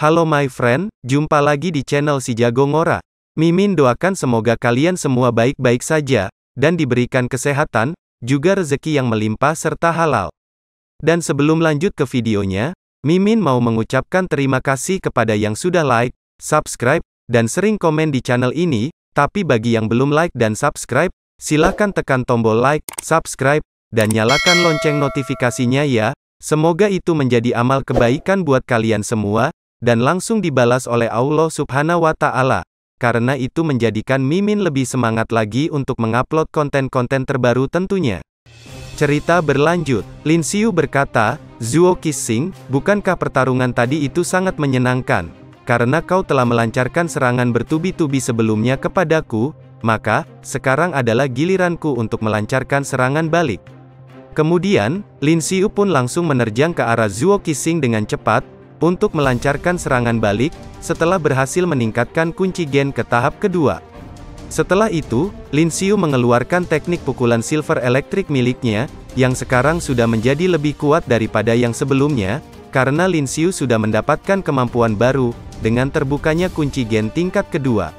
Halo my friend, jumpa lagi di channel Si Jago Ngora. Mimin doakan semoga kalian semua baik-baik saja, dan diberikan kesehatan, juga rezeki yang melimpah serta halal. Dan sebelum lanjut ke videonya, Mimin mau mengucapkan terima kasih kepada yang sudah like, subscribe, dan sering komen di channel ini, tapi bagi yang belum like dan subscribe, silahkan tekan tombol like, subscribe, dan nyalakan lonceng notifikasinya ya. Semoga itu menjadi amal kebaikan buat kalian semua, dan langsung dibalas oleh Allah Subhanahu wa Ta'ala. Karena itu menjadikan Mimin lebih semangat lagi untuk mengupload konten-konten terbaru tentunya. Cerita berlanjut, Lin Xiu berkata, "Zuo Qixing, bukankah pertarungan tadi itu sangat menyenangkan? Karena kau telah melancarkan serangan bertubi-tubi sebelumnya kepadaku, maka, sekarang adalah giliranku untuk melancarkan serangan balik." Kemudian, Lin Xiu pun langsung menerjang ke arah Zuo Qixing dengan cepat, untuk melancarkan serangan balik, setelah berhasil meningkatkan kunci gen ke tahap kedua. Setelah itu, Lin Xiu mengeluarkan teknik pukulan silver elektrik miliknya, yang sekarang sudah menjadi lebih kuat daripada yang sebelumnya, karena Lin Xiu sudah mendapatkan kemampuan baru, dengan terbukanya kunci gen tingkat kedua.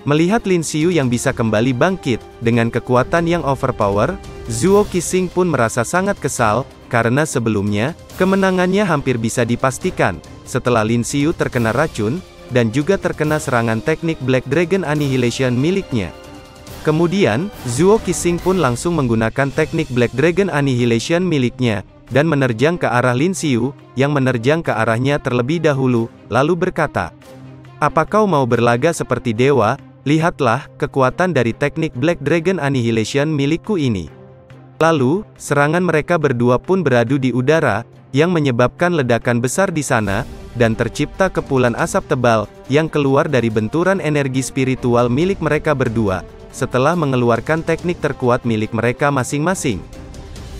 Melihat Lin Xiu yang bisa kembali bangkit, dengan kekuatan yang overpower, Zuo Qixing pun merasa sangat kesal, karena sebelumnya, kemenangannya hampir bisa dipastikan, setelah Lin Xiu terkena racun, dan juga terkena serangan teknik Black Dragon Annihilation miliknya. Kemudian, Zuo Qixing pun langsung menggunakan teknik Black Dragon Annihilation miliknya, dan menerjang ke arah Lin Xiu, yang menerjang ke arahnya terlebih dahulu, lalu berkata, "Apa kau mau berlaga seperti dewa? Lihatlah, kekuatan dari teknik Black Dragon Annihilation milikku ini." Lalu, serangan mereka berdua pun beradu di udara, yang menyebabkan ledakan besar di sana, dan tercipta kepulan asap tebal, yang keluar dari benturan energi spiritual milik mereka berdua, setelah mengeluarkan teknik terkuat milik mereka masing-masing.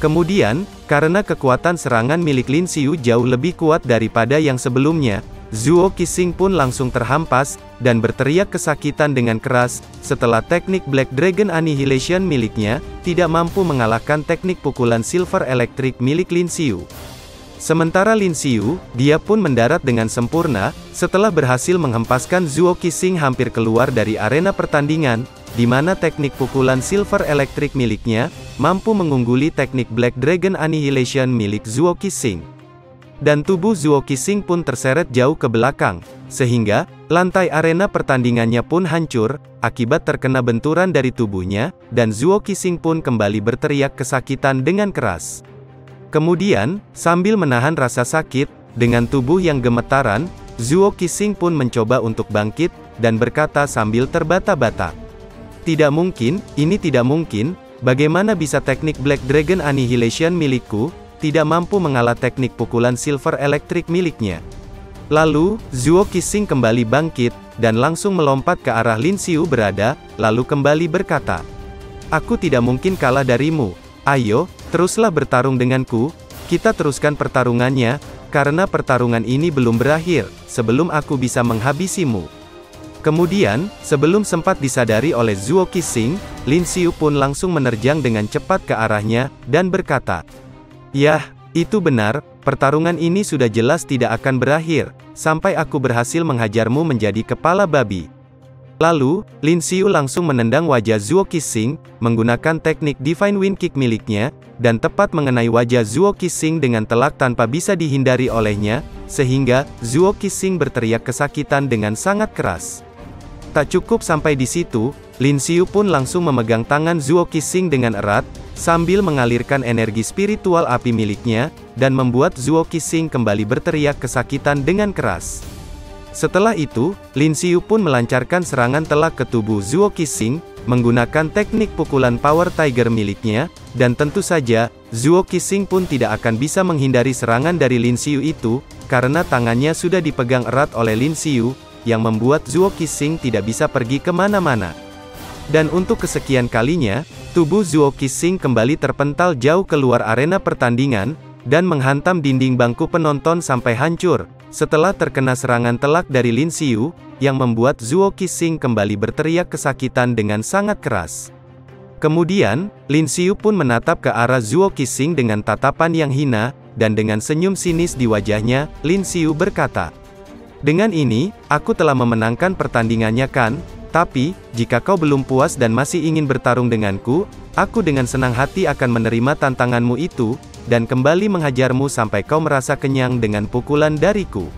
Kemudian, karena kekuatan serangan milik Lin Xiu jauh lebih kuat daripada yang sebelumnya, Zuo Qixing pun langsung terhampas, dan berteriak kesakitan dengan keras, setelah teknik Black Dragon Annihilation miliknya, tidak mampu mengalahkan teknik pukulan silver elektrik milik Lin Xiu. Sementara Lin Xiu, dia pun mendarat dengan sempurna, setelah berhasil menghempaskan Zuo Qixing hampir keluar dari arena pertandingan, di mana teknik pukulan silver elektrik miliknya, mampu mengungguli teknik Black Dragon Annihilation milik Zuo Qixing. Dan tubuh Zuo Qixing pun terseret jauh ke belakang, sehingga, lantai arena pertandingannya pun hancur, akibat terkena benturan dari tubuhnya, dan Zuo Qixing pun kembali berteriak kesakitan dengan keras. Kemudian, sambil menahan rasa sakit, dengan tubuh yang gemetaran, Zuo Qixing pun mencoba untuk bangkit, dan berkata sambil terbata-bata, "Tidak mungkin, ini tidak mungkin, bagaimana bisa teknik Black Dragon Annihilation milikku tidak mampu mengalah teknik pukulan silver elektrik miliknya?" Lalu, Zuo Qixing kembali bangkit, dan langsung melompat ke arah Lin Xiu berada, lalu kembali berkata, "Aku tidak mungkin kalah darimu. Ayo, teruslah bertarung denganku, kita teruskan pertarungannya, karena pertarungan ini belum berakhir, sebelum aku bisa menghabisimu." Kemudian, sebelum sempat disadari oleh Zuo Qixing, Lin Xiu pun langsung menerjang dengan cepat ke arahnya, dan berkata, "Yah, itu benar, pertarungan ini sudah jelas tidak akan berakhir, sampai aku berhasil menghajarmu menjadi kepala babi." Lalu, Lin Xiu langsung menendang wajah Zuo Qixing, menggunakan teknik Divine Wind Kick miliknya, dan tepat mengenai wajah Zuo Qixing dengan telak tanpa bisa dihindari olehnya, sehingga, Zuo Qixing berteriak kesakitan dengan sangat keras. Tak cukup sampai di situ, Lin Xiu pun langsung memegang tangan Zuo Qixing dengan erat, sambil mengalirkan energi spiritual api miliknya, dan membuat Zuo Qixing kembali berteriak kesakitan dengan keras. Setelah itu, Lin Xiu pun melancarkan serangan telak ke tubuh Zuo Qixing, menggunakan teknik pukulan Power Tiger miliknya, dan tentu saja, Zuo Qixing pun tidak akan bisa menghindari serangan dari Lin Xiu itu, karena tangannya sudah dipegang erat oleh Lin Xiu, yang membuat Zuo Qixing tidak bisa pergi kemana-mana. Dan untuk kesekian kalinya, tubuh Zuo Qixing kembali terpental jauh keluar arena pertandingan, dan menghantam dinding bangku penonton sampai hancur, setelah terkena serangan telak dari Lin Xiu, yang membuat Zuo Qixing kembali berteriak kesakitan dengan sangat keras. Kemudian, Lin Xiu pun menatap ke arah Zuo Qixing dengan tatapan yang hina, dan dengan senyum sinis di wajahnya, Lin Xiu berkata, Dengan ini, aku telah memenangkan pertandingannya kan? Tapi, jika kau belum puas dan masih ingin bertarung denganku, aku dengan senang hati akan menerima tantanganmu itu, dan kembali menghajarmu sampai kau merasa kenyang dengan pukulan dariku."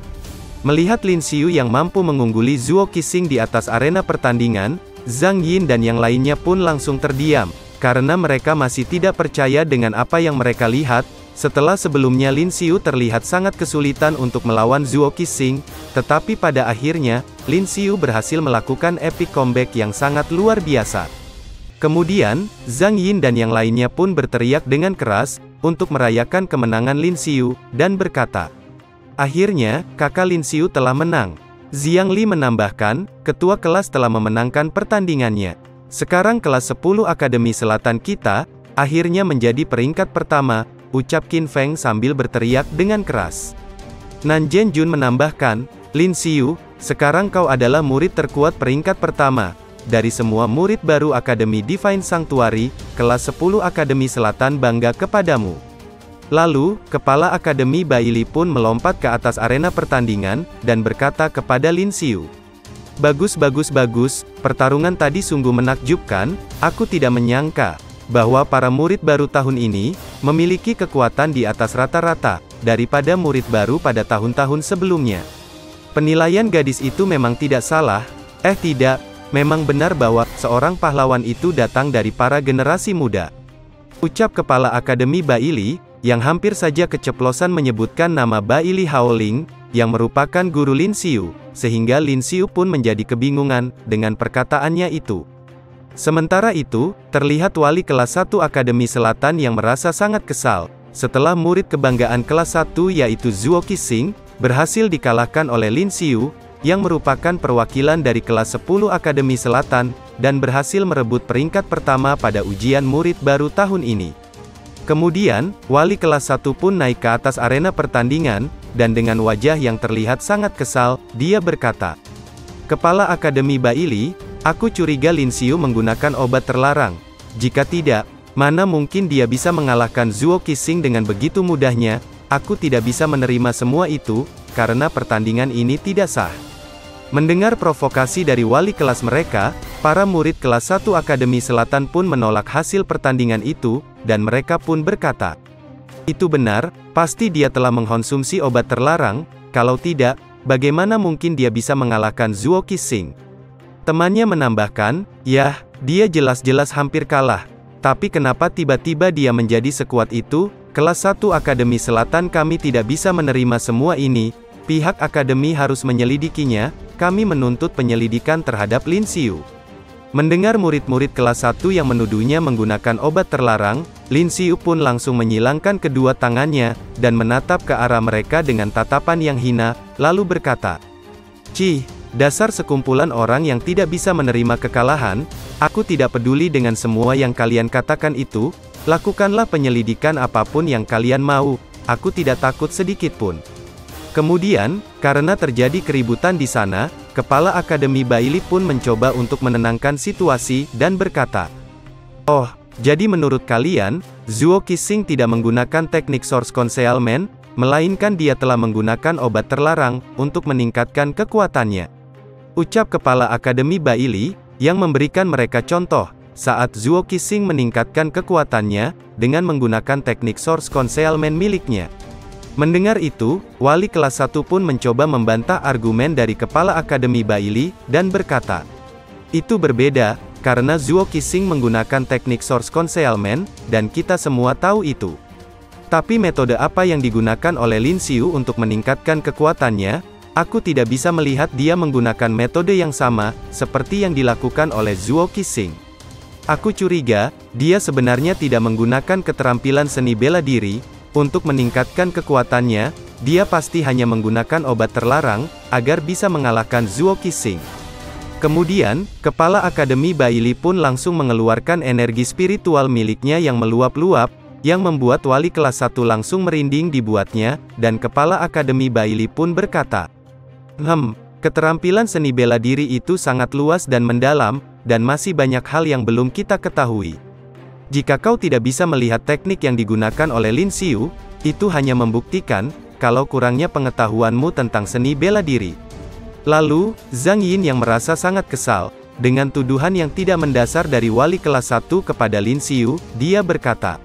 Melihat Lin Xiu yang mampu mengungguli Zhuo Qixing di atas arena pertandingan, Zhang Yin dan yang lainnya pun langsung terdiam, karena mereka masih tidak percaya dengan apa yang mereka lihat. Setelah sebelumnya Lin Xiu terlihat sangat kesulitan untuk melawan Zhuo Qixing, tetapi pada akhirnya, Lin Xiu berhasil melakukan epic comeback yang sangat luar biasa. Kemudian, Zhang Yin dan yang lainnya pun berteriak dengan keras, untuk merayakan kemenangan Lin Xiu, dan berkata, "Akhirnya, kakak Lin Xiu telah menang." Zhang Li menambahkan, ketua kelas telah memenangkan pertandingannya. Sekarang kelas 10 Akademi Selatan kita, akhirnya menjadi peringkat pertama, ucap Qin Feng sambil berteriak dengan keras. Nan Zhenjun menambahkan, "Lin Xiu, sekarang kau adalah murid terkuat peringkat pertama. Dari semua murid baru Akademi Divine Sanctuary, kelas 10 Akademi Selatan bangga kepadamu." Lalu, kepala Akademi Baili pun melompat ke atas arena pertandingan, dan berkata kepada Lin Xiu, "Bagus, pertarungan tadi sungguh menakjubkan, aku tidak menyangka bahwa para murid baru tahun ini, memiliki kekuatan di atas rata-rata, daripada murid baru pada tahun-tahun sebelumnya. Penilaian gadis itu memang tidak salah, tidak, memang benar bahwa, seorang pahlawan itu datang dari para generasi muda," ucap kepala Akademi Baili, yang hampir saja keceplosan menyebutkan nama Baili Haoling, yang merupakan guru Lin Xiu, sehingga Lin Xiu pun menjadi kebingungan, dengan perkataannya itu. Sementara itu, terlihat wali kelas 1 Akademi Selatan yang merasa sangat kesal, setelah murid kebanggaan kelas 1 yaitu Zhuo Qixing, berhasil dikalahkan oleh Lin Xiu, yang merupakan perwakilan dari kelas 10 Akademi Selatan, dan berhasil merebut peringkat pertama pada ujian murid baru tahun ini. Kemudian, wali kelas 1 pun naik ke atas arena pertandingan, dan dengan wajah yang terlihat sangat kesal, dia berkata, "Kepala Akademi Baili, aku curiga Lin Xiu menggunakan obat terlarang. Jika tidak, mana mungkin dia bisa mengalahkan Zhuo Qixing dengan begitu mudahnya. Aku tidak bisa menerima semua itu, karena pertandingan ini tidak sah." Mendengar provokasi dari wali kelas mereka, para murid kelas 1 Akademi Selatan pun menolak hasil pertandingan itu, dan mereka pun berkata, "Itu benar, pasti dia telah mengkonsumsi obat terlarang, kalau tidak, bagaimana mungkin dia bisa mengalahkan Zhuo Qixing?" Temannya menambahkan, "Yah, dia jelas-jelas hampir kalah. Tapi kenapa tiba-tiba dia menjadi sekuat itu? Kelas 1 Akademi Selatan kami tidak bisa menerima semua ini. Pihak Akademi harus menyelidikinya, kami menuntut penyelidikan terhadap Lin Xiu." Mendengar murid-murid kelas 1 yang menuduhnya menggunakan obat terlarang, Lin Xiu pun langsung menyilangkan kedua tangannya, dan menatap ke arah mereka dengan tatapan yang hina, lalu berkata, "Cih, dasar sekumpulan orang yang tidak bisa menerima kekalahan, aku tidak peduli dengan semua yang kalian katakan itu, lakukanlah penyelidikan apapun yang kalian mau, aku tidak takut sedikit pun." Kemudian, karena terjadi keributan di sana, kepala Akademi Baili pun mencoba untuk menenangkan situasi, dan berkata, "Oh, jadi menurut kalian, Zhuo Qixing tidak menggunakan teknik Source Concealment, melainkan dia telah menggunakan obat terlarang, untuk meningkatkan kekuatannya," ucap kepala Akademi Baili, yang memberikan mereka contoh, saat Zhuo Qixing meningkatkan kekuatannya, dengan menggunakan teknik Source Concealment miliknya. Mendengar itu, wali kelas 1 pun mencoba membantah argumen dari kepala Akademi Baili, dan berkata, "Itu berbeda, karena Zhuo Qixing menggunakan teknik Source Concealment, dan kita semua tahu itu. Tapi metode apa yang digunakan oleh Lin Xiu untuk meningkatkan kekuatannya, aku tidak bisa melihat dia menggunakan metode yang sama, seperti yang dilakukan oleh Zhuo Qixing. Aku curiga, dia sebenarnya tidak menggunakan keterampilan seni bela diri, untuk meningkatkan kekuatannya, dia pasti hanya menggunakan obat terlarang, agar bisa mengalahkan Zhuo Qixing." Kemudian, kepala Akademi Baili pun langsung mengeluarkan energi spiritual miliknya yang meluap-luap, yang membuat wali kelas 1 langsung merinding dibuatnya, dan kepala Akademi Baili pun berkata, keterampilan seni bela diri itu sangat luas dan mendalam, dan masih banyak hal yang belum kita ketahui. Jika kau tidak bisa melihat teknik yang digunakan oleh Lin Xiu, itu hanya membuktikan, kalau kurangnya pengetahuanmu tentang seni bela diri. Lalu, Zhang Yin yang merasa sangat kesal dengan tuduhan yang tidak mendasar dari wali kelas 1 kepada Lin Xiu, dia berkata,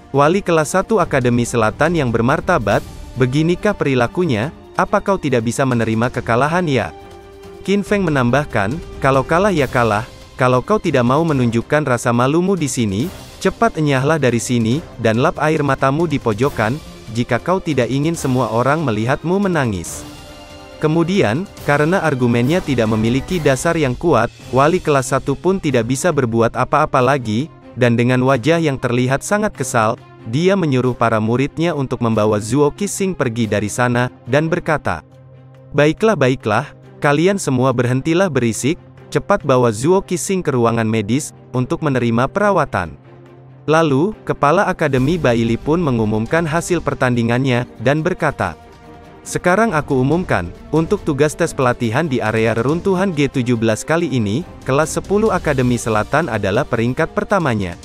"Wali kelas 1 Akademi Selatan yang bermartabat, beginikah perilakunya? Apa kau tidak bisa menerima kekalahan ya?" Qin Feng menambahkan, "Kalau kalah ya kalah, kalau kau tidak mau menunjukkan rasa malumu di sini, cepat enyahlah dari sini, dan lap air matamu di pojokan, jika kau tidak ingin semua orang melihatmu menangis." Kemudian, karena argumennya tidak memiliki dasar yang kuat, wali kelas 1 pun tidak bisa berbuat apa-apa lagi, dan dengan wajah yang terlihat sangat kesal, dia menyuruh para muridnya untuk membawa Zuo Qixing pergi dari sana, dan berkata, "Baiklah baiklah, kalian semua berhentilah berisik, cepat bawa Zuo Qixing ke ruangan medis, untuk menerima perawatan." Lalu, kepala Akademi Baili pun mengumumkan hasil pertandingannya, dan berkata, "Sekarang aku umumkan, untuk tugas tes pelatihan di area reruntuhan G17 kali ini, kelas 10 Akademi Selatan adalah peringkat pertamanya.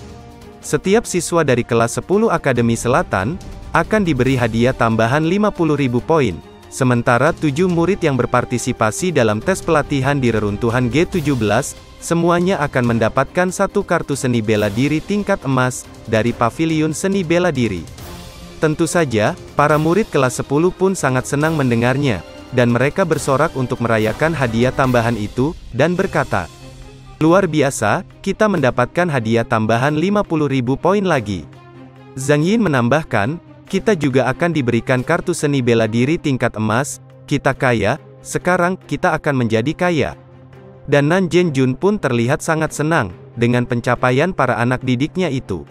Setiap siswa dari kelas 10 Akademi Selatan, akan diberi hadiah tambahan 50.000 poin, sementara 7 murid yang berpartisipasi dalam tes pelatihan di reruntuhan G17, semuanya akan mendapatkan 1 kartu seni bela diri tingkat emas, dari Paviliun Seni Bela Diri." Tentu saja, para murid kelas 10 pun sangat senang mendengarnya, dan mereka bersorak untuk merayakan hadiah tambahan itu, dan berkata, "Luar biasa, kita mendapatkan hadiah tambahan 50.000 poin lagi." Zhang Yin menambahkan, "Kita juga akan diberikan kartu seni bela diri tingkat emas, kita kaya, sekarang, kita akan menjadi kaya." Dan Nan Zhenjun pun terlihat sangat senang, dengan pencapaian para anak didiknya itu.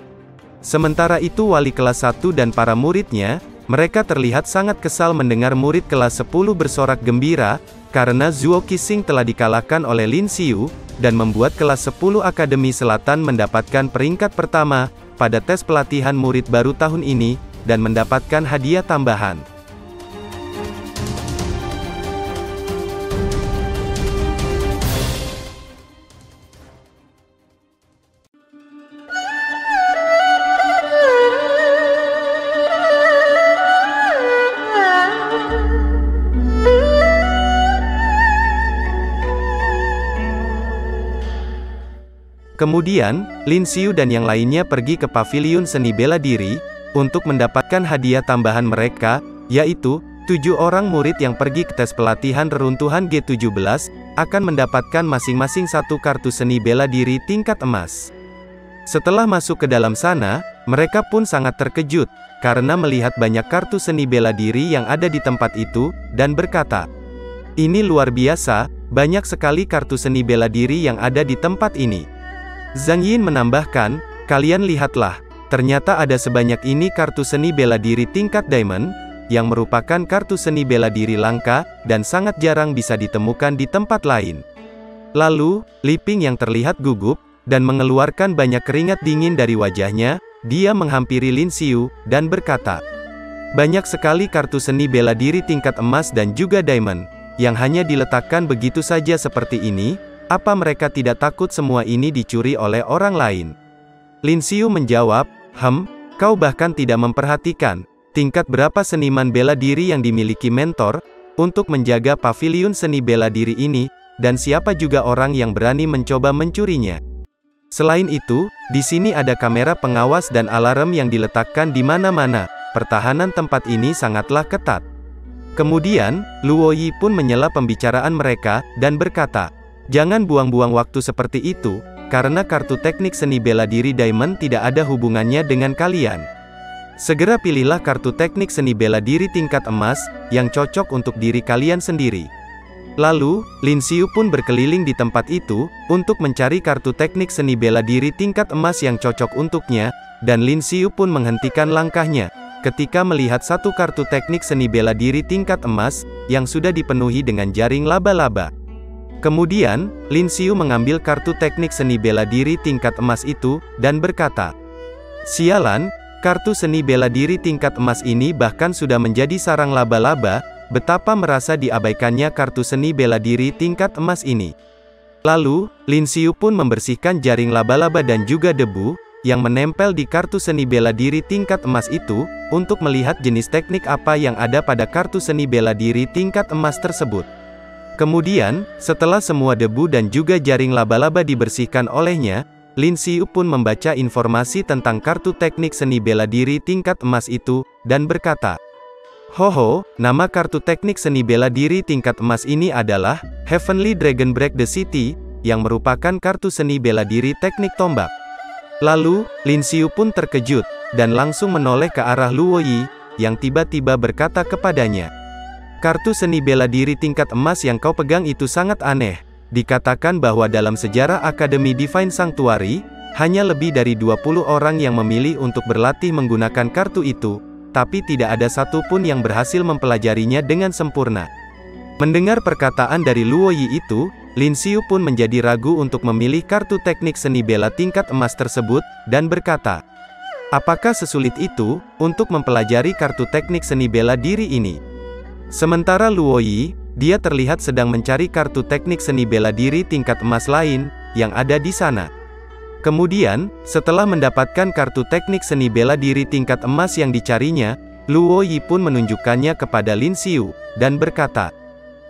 Sementara itu wali kelas 1 dan para muridnya, mereka terlihat sangat kesal mendengar murid kelas 10 bersorak gembira, karena Zuo Qixing telah dikalahkan oleh Lin Xiu, dan membuat kelas 10 Akademi Selatan mendapatkan peringkat pertama, pada tes pelatihan murid baru tahun ini, dan mendapatkan hadiah tambahan. Kemudian, Lin Xiu dan yang lainnya pergi ke Paviliun Seni Bela Diri, untuk mendapatkan hadiah tambahan mereka, yaitu, 7 orang murid yang pergi ke tes pelatihan reruntuhan G17, akan mendapatkan masing-masing 1 kartu seni bela diri tingkat emas. Setelah masuk ke dalam sana, mereka pun sangat terkejut, karena melihat banyak kartu seni bela diri yang ada di tempat itu, dan berkata, "Ini luar biasa, banyak sekali kartu seni bela diri yang ada di tempat ini." Zhang Yin menambahkan, "Kalian lihatlah, ternyata ada sebanyak ini kartu seni bela diri tingkat diamond, yang merupakan kartu seni bela diri langka, dan sangat jarang bisa ditemukan di tempat lain." Lalu, Li Ping yang terlihat gugup, dan mengeluarkan banyak keringat dingin dari wajahnya, dia menghampiri Lin Xiu, dan berkata, "Banyak sekali kartu seni bela diri tingkat emas dan juga diamond, yang hanya diletakkan begitu saja seperti ini. Apa mereka tidak takut semua ini dicuri oleh orang lain?" Lin Xiu menjawab, Kau bahkan tidak memperhatikan, tingkat berapa seniman bela diri yang dimiliki mentor, untuk menjaga paviliun seni bela diri ini, dan siapa juga orang yang berani mencoba mencurinya. Selain itu, di sini ada kamera pengawas dan alarm yang diletakkan di mana-mana, pertahanan tempat ini sangatlah ketat." Kemudian, Luo Yi pun menyela pembicaraan mereka, dan berkata, "Jangan buang-buang waktu seperti itu, karena kartu teknik seni bela diri Diamond tidak ada hubungannya dengan kalian. Segera pilihlah kartu teknik seni bela diri tingkat emas, yang cocok untuk diri kalian sendiri." Lalu, Lin Xiu pun berkeliling di tempat itu, untuk mencari kartu teknik seni bela diri tingkat emas yang cocok untuknya, dan Lin Xiu pun menghentikan langkahnya, ketika melihat 1 kartu teknik seni bela diri tingkat emas, yang sudah dipenuhi dengan jaring laba-laba. Kemudian, Lin Xiu mengambil kartu teknik seni bela diri tingkat emas itu, dan berkata, "Sialan, kartu seni bela diri tingkat emas ini bahkan sudah menjadi sarang laba-laba, betapa merasa diabaikannya kartu seni bela diri tingkat emas ini." Lalu, Lin Xiu pun membersihkan jaring laba-laba dan juga debu, yang menempel di kartu seni bela diri tingkat emas itu, untuk melihat jenis teknik apa yang ada pada kartu seni bela diri tingkat emas tersebut. Kemudian, setelah semua debu dan juga jaring laba-laba dibersihkan olehnya, Lin Xiu pun membaca informasi tentang kartu teknik seni bela diri tingkat emas itu, dan berkata, "Hoho, nama kartu teknik seni bela diri tingkat emas ini adalah Heavenly Dragon Break the City, yang merupakan kartu seni bela diri teknik tombak." Lalu, Lin Xiu pun terkejut, dan langsung menoleh ke arah Luo Yi, yang tiba-tiba berkata kepadanya, "Kartu seni bela diri tingkat emas yang kau pegang itu sangat aneh. Dikatakan bahwa dalam sejarah Akademi Divine Sanctuary, hanya lebih dari 20 orang yang memilih untuk berlatih menggunakan kartu itu, tapi tidak ada satupun yang berhasil mempelajarinya dengan sempurna." Mendengar perkataan dari Luo Yi itu, Lin Xiu pun menjadi ragu untuk memilih kartu teknik seni bela tingkat emas tersebut, dan berkata, "Apakah sesulit itu, untuk mempelajari kartu teknik seni bela diri ini?" Sementara Luo Yi, dia terlihat sedang mencari kartu teknik seni bela diri tingkat emas lain, yang ada di sana. Kemudian, setelah mendapatkan kartu teknik seni bela diri tingkat emas yang dicarinya, Luo Yi pun menunjukkannya kepada Lin Xiu, dan berkata,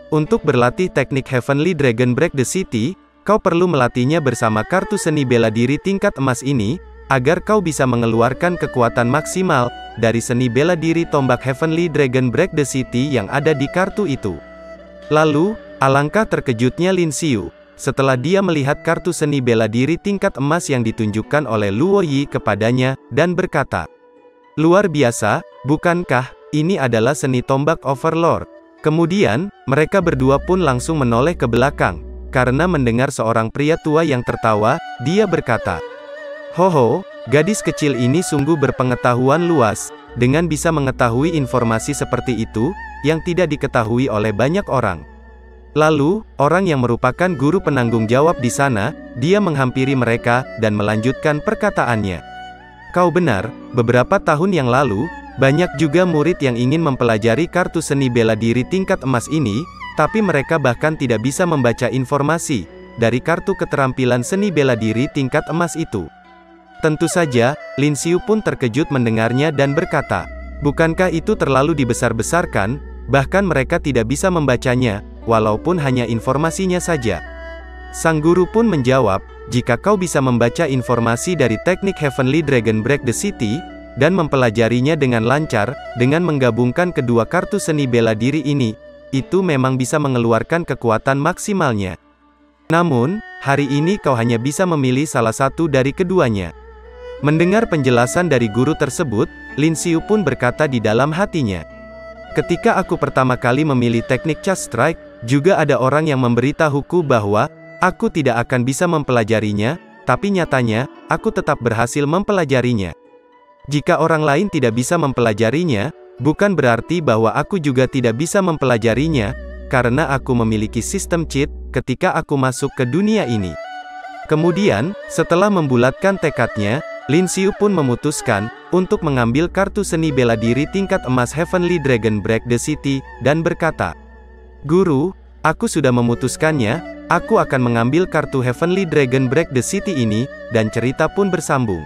"Untuk berlatih teknik Heavenly Dragon Break the City, kau perlu melatihnya bersama kartu seni bela diri tingkat emas ini, agar kau bisa mengeluarkan kekuatan maksimal dari seni bela diri tombak Heavenly Dragon Break the City yang ada di kartu itu." Lalu, alangkah terkejutnya Lin Xiu, setelah dia melihat kartu seni bela diri tingkat emas yang ditunjukkan oleh Luo Yi kepadanya, dan berkata, "Luar biasa, bukankah, ini adalah seni tombak Overlord?" Kemudian, mereka berdua pun langsung menoleh ke belakang, karena mendengar seorang pria tua yang tertawa, dia berkata, "Hoho, gadis kecil ini sungguh berpengetahuan luas, dengan bisa mengetahui informasi seperti itu, yang tidak diketahui oleh banyak orang." Lalu, orang yang merupakan guru penanggung jawab di sana, dia menghampiri mereka, dan melanjutkan perkataannya. "Kau benar, beberapa tahun yang lalu, banyak juga murid yang ingin mempelajari kartu seni bela diri tingkat emas ini, tapi mereka bahkan tidak bisa membaca informasi dari kartu keterampilan seni bela diri tingkat emas itu." Tentu saja, Lin Xiu pun terkejut mendengarnya dan berkata, "Bukankah itu terlalu dibesar-besarkan? Bahkan mereka tidak bisa membacanya, walaupun hanya informasinya saja." Sang guru pun menjawab, "Jika kau bisa membaca informasi dari teknik Heavenly Dragon Break the City, dan mempelajarinya dengan lancar, dengan menggabungkan kedua kartu seni bela diri ini, itu memang bisa mengeluarkan kekuatan maksimalnya. Namun, hari ini kau hanya bisa memilih salah satu dari keduanya." Mendengar penjelasan dari guru tersebut, Lin Xiu pun berkata di dalam hatinya, "Ketika aku pertama kali memilih teknik Chast Strike, juga ada orang yang memberitahuku bahwa aku tidak akan bisa mempelajarinya, tapi nyatanya, aku tetap berhasil mempelajarinya. Jika orang lain tidak bisa mempelajarinya, bukan berarti bahwa aku juga tidak bisa mempelajarinya, karena aku memiliki sistem cheat ketika aku masuk ke dunia ini." Kemudian, setelah membulatkan tekadnya, Lin Xiu pun memutuskan untuk mengambil kartu seni bela diri tingkat emas Heavenly Dragon Break the City, dan berkata, "Guru, aku sudah memutuskannya, aku akan mengambil kartu Heavenly Dragon Break the City ini," dan cerita pun bersambung.